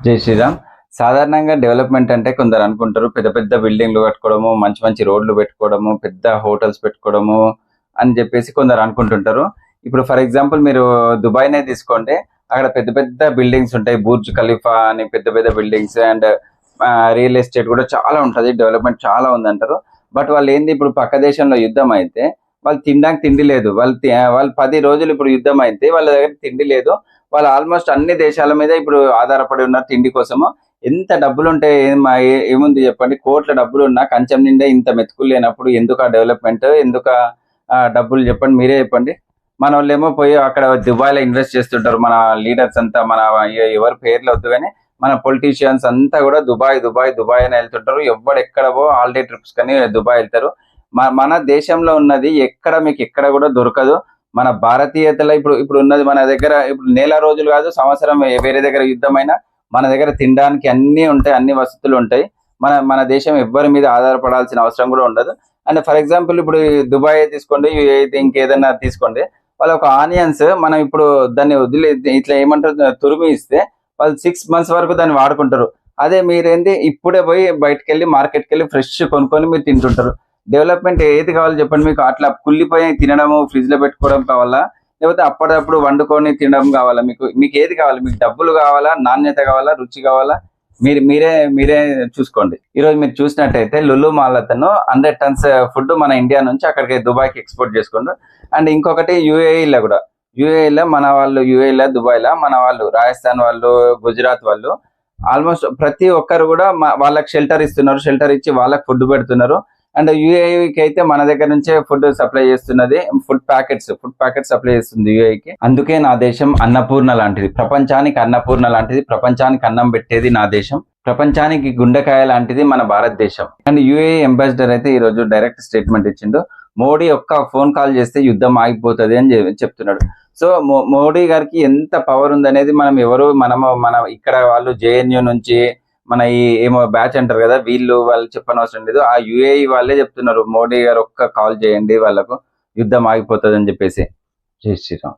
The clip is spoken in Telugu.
జై శ్రీరామ్. సాధారణంగా డెవలప్మెంట్ అంటే కొందరు అనుకుంటారు పెద్ద పెద్ద బిల్డింగ్లు కట్టుకోవడము, మంచి మంచి రోడ్లు పెట్టుకోవడము, పెద్ద హోటల్స్ పెట్టుకోవడము అని చెప్పేసి కొందరు అనుకుంటుంటారు. ఇప్పుడు ఫర్ ఎగ్జాంపుల్ మీరు దుబాయ్‌నే తీసుకోండి. అక్కడ పెద్ద పెద్ద బిల్డింగ్స్ ఉంటాయి. బుర్జ్ ఖలీఫా అని పెద్ద పెద్ద బిల్డింగ్స్ అండ్ రియల్ ఎస్టేట్ కూడా చాలా ఉంటది. డెవలప్మెంట్ చాలా ఉందంటారు. బట్ వాళ్ళు ఏంది ఇప్పుడు పక్క దేశంలో యుద్ధం అయితే వాళ్ళు తినడానికి తిండి లేదు. వాళ్ళు 10 రోజులు ఇప్పుడు యుద్ధం అయితే వాళ్ళ దగ్గర తిండి లేదు. వాళ్ళు ఆల్మోస్ట్ అన్ని దేశాల మీద ఇప్పుడు ఆధారపడి ఉన్నారు తిండి కోసము. ఎంత డబ్బులుంటే ఏముంది చెప్పండి? కోట్ల డబ్బులున్నా కంచం నిండా ఇంత మెతుకులు లేనప్పుడు ఎందుకు ఆ డెవలప్‌మెంట్? ఎందుకు డబ్బులు చెప్పండి? మీరే చెప్పండి. మనోళ్ళేమో పోయి అక్కడ దుబాయ్‌లో ఇన్వెస్ట్ చేస్తుంటారు. మన లీడర్స్ అంతా మన ఎవరి పేర్లు వద్దు గాని మన పొలిటీషియన్స్ అంతా కూడా దుబాయ్, దుబాయ్, దుబాయ్ అని వెళ్తుంటారు. ఎవ్వడెక్కడవో హాలిడే ట్రిప్స్ కని దుబాయ్ వెళ్తారు. మన దేశంలో ఉన్నది ఎక్కడ మీకు ఎక్కడ కూడా దొరకదు. మన భారతీయతలో ఇప్పుడు ఇప్పుడు ఉన్నది మన దగ్గర ఇప్పుడు నెల రోజులు కాదు సంవత్సరం వేరే దగ్గర యుద్ధమైనా మన దగ్గర తినడానికి అన్నీ ఉంటాయి, అన్ని వసతులు ఉంటాయి. మన మన దేశం ఎవ్వరి మీద ఆధారపడాల్సిన అవసరం కూడా ఉండదు. అండ్ ఫర్ ఎగ్జాంపుల్ ఇప్పుడు దుబాయ్ తీసుకోండి, యూఏఈ ఇంకేదైనా తీసుకోండి. వాళ్ళ ఒక ఆనియన్స్ మనం ఇప్పుడు దాన్ని వదిలే ఇట్లా ఏమంటారు తురిమి ఇస్తే వాళ్ళు 6 months వరకు దాన్ని వాడుకుంటారు. అదే మీరేంది ఇప్పుడే పోయి బయటకెళ్ళి మార్కెట్కి వెళ్ళి ఫ్రెష్ కొనుక్కొని మీరు తింటుంటారు. డెవలప్మెంట్ ఏది కావాలి చెప్పండి? మీకు అట్లా కుళ్ళిపోయి తినడము, ఫ్రిడ్జ్ లో పెట్టుకోవడం కావాలా, లేకపోతే అప్పటికప్పుడు వండుకొని తినడం కావాలా? మీకు మీకు ఏది కావాలి? మీకు డబ్బులు కావాలా, నాణ్యత కావాలా, రుచి కావాలా? మీరే చూసుకోండి. ఈ రోజు మీరు చూసినట్టయితే లులు మాల్ అతను 100 tons ఫుడ్ మన ఇండియా నుంచి అక్కడికి దుబాయ్కి ఎక్స్పోర్ట్ చేసుకుంటారు. అండ్ ఇంకొకటి యూఏఈలో కూడా, యూఏఈలో మన వాళ్ళు, యూఏఈలో దుబాయ్లో మన వాళ్ళు, రాజస్థాన్ వాళ్ళు, గుజరాత్ వాళ్ళు ఆల్మోస్ట్ ప్రతి ఒక్కరు కూడా వాళ్ళకి షెల్టర్ ఇస్తున్నారు. షెల్టర్ ఇచ్చి వాళ్ళకి ఫుడ్ పెడుతున్నారు. అండ్ యూఏఈకి అయితే మన దగ్గర నుంచే ఫుడ్ సప్లై చేస్తున్నది. ఫుడ్ ప్యాకెట్స్ సప్లై చేస్తుంది యూఏఈకి. అందుకే నా దేశం అన్నపూర్ణ లాంటిది, ప్రపంచానికి అన్నపూర్ణ లాంటిది, ప్రపంచానికి అన్నం పెట్టేది నా దేశం, ప్రపంచానికి గుండెకాయ లాంటిది మన భారతదేశం. అండ్ యూఏఈ అంబాసిడర్ అయితే ఈ రోజు డైరెక్ట్ స్టేట్మెంట్ ఇచ్చిండు. మోడీ ఒక్క ఫోన్ కాల్ చేస్తే యుద్ధం ఆగిపోతుంది అని చెప్తున్నాడు. సో మోడీ గారికి ఎంత పవర్ ఉందనేది మన ఇక్కడ వాళ్ళు జేఎన్యూ నుంచి మన ఈ ఏమో బ్యాచ్ అంటారు కదా, వాళ్ళు చెప్పనవసరం లేదు. ఆ యుఏఈ వాళ్ళే చెప్తున్నారు మోడీ గారు ఒక్క కాల్ చేయండి వాళ్ళకు యుద్ధం ఆగిపోతుంది అని చెప్పేసి. జై శ్రీరామ్.